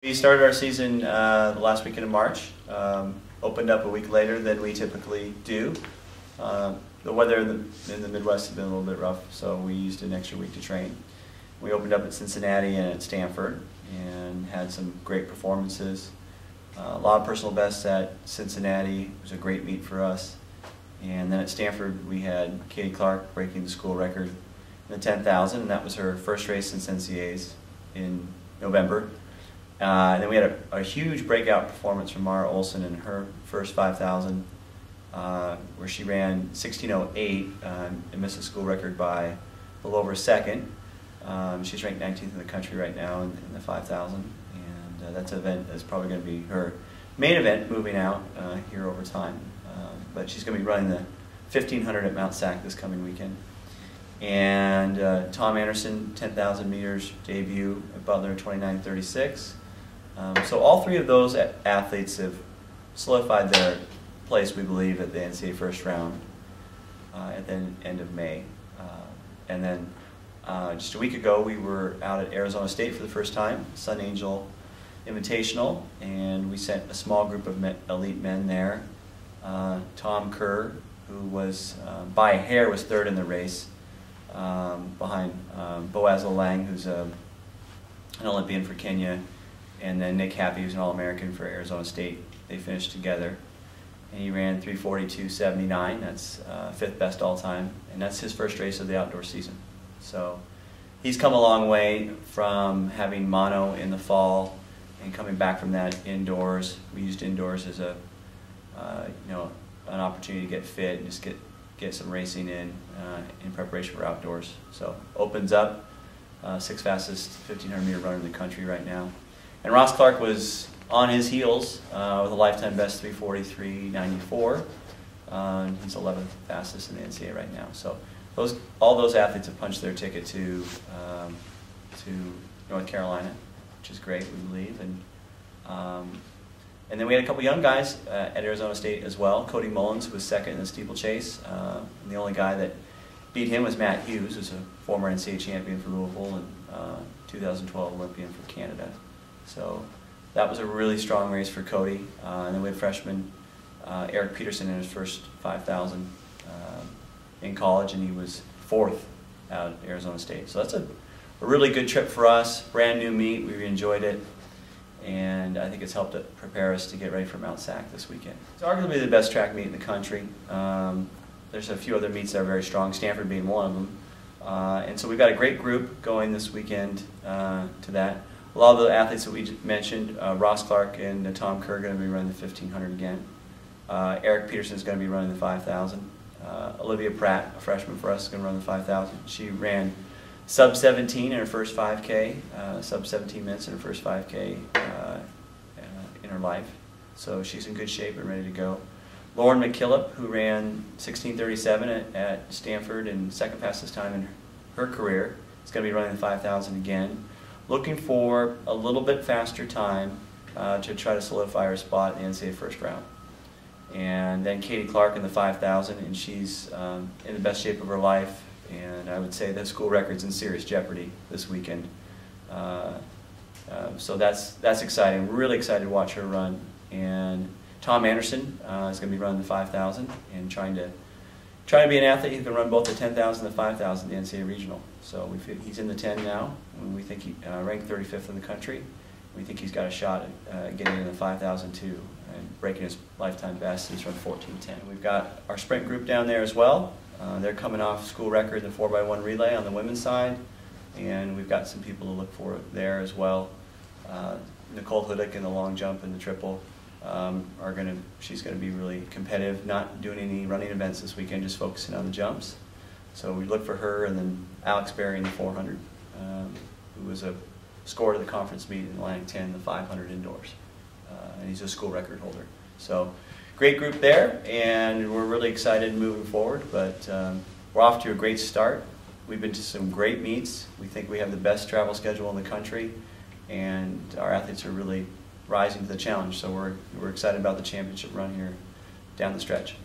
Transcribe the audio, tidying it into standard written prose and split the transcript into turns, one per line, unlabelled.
We started our season the last weekend of March, opened up a week later than we typically do. The weather in the Midwest has been a little bit rough, so we used an extra week to train. We opened up at Cincinnati and at Stanford and had some great performances. A lot of personal bests at Cincinnati. It was a great meet for us. And then at Stanford we had Katie Clark breaking the school record in the 10,000, and that was her first race since NCAAs in November. And then we had a huge breakout performance from Mara Olson in her first 5,000, where she ran 16:08 and missed the school record by a little over a second. She's ranked 19th in the country right now in the 5,000, and that's an event that's probably going to be her main event moving out here over time. But she's going to be running the 1,500 at Mount Sac this coming weekend. And Tom Anderson, 10,000 meters debut at Butler, 29:36. So all three of those athletes have solidified their place, we believe, at the NCAA first round at the end of May. And then just a week ago, we were out at Arizona State for the first time, Sun Angel Invitational, and we sent a small group of elite men there. Tom Kerr, who was, by a hair, was third in the race, behind Boaz Lang, who's an Olympian for Kenya, and then Nick Happy, who's an All-American for Arizona State. They finished together, and he ran 3:42.79. That's fifth best all-time, and that's his first race of the outdoor season. So he's come a long way from having mono in the fall and coming back from that indoors. We used indoors as a an opportunity to get fit and just get some racing in preparation for outdoors. So opens up, sixth fastest 1,500 meter runner in the country right now. And Ross Clark was on his heels with a lifetime best 3:43.94. He's 11th fastest in the NCAA right now. So all those athletes have punched their ticket to North Carolina, which is great, we believe. And then we had a couple young guys at Arizona State as well. Cody Mullins, who was second in the steeplechase. And the only guy that beat him was Matt Hughes, who's a former NCAA champion for Louisville and 2012 Olympian for Canada. So that was a really strong race for Cody. And then we had freshman Eric Peterson in his first 5,000 in college, and he was fourth out at Arizona State. So that's a really good trip for us. Brand new meet. We enjoyed it. And I think it's helped prepare us to get ready for Mount Sac this weekend. It's arguably the best track meet in the country. There's a few other meets that are very strong, Stanford being one of them. And so we've got a great group going this weekend to that. A lot of the athletes that we mentioned, Ross Clark and Tom Kerr, are going to be running the 1,500 again. Eric Peterson is going to be running the 5,000. Olivia Pratt, a freshman for us, is going to run the 5,000. She ran sub 17 in her first 5K, sub 17 minutes in her first 5K in her life. So she's in good shape and ready to go. Lauren McKillop, who ran 16:37 at Stanford and second fastest time in her career, is going to be running the 5,000 again. Looking for a little bit faster time to try to solidify her spot in the NCAA first round. And then Katie Clark in the 5,000, and she's in the best shape of her life. And I would say the school record's in serious jeopardy this weekend. So that's exciting. We're really excited to watch her run. And Tom Anderson is going to be running the 5,000 and trying to be an athlete who can run both the 10,000 and the 5,000 the NCAA regional. So he's in the 10 now, and we think he ranked 35th in the country. We think he's got a shot at getting in the 5,000 too and breaking his lifetime best. He's run 14:10. We've got our sprint group down there as well. They're coming off school record in the 4x1 relay on the women's side, and we've got some people to look for there as well. Nicole Hudick in the long jump and the triple she's going to be really competitive, not doing any running events this weekend, just focusing on the jumps. So we look for her, and then Alex Berry in the 400, who was a scorer to the conference meet in Atlantic 10, the 500 indoors, and he's a school record holder. So great group there, and we're really excited moving forward, but we're off to a great start. We've been to some great meets. We think we have the best travel schedule in the country, and our athletes are really rising to the challenge, so we're excited about the championship run here down the stretch.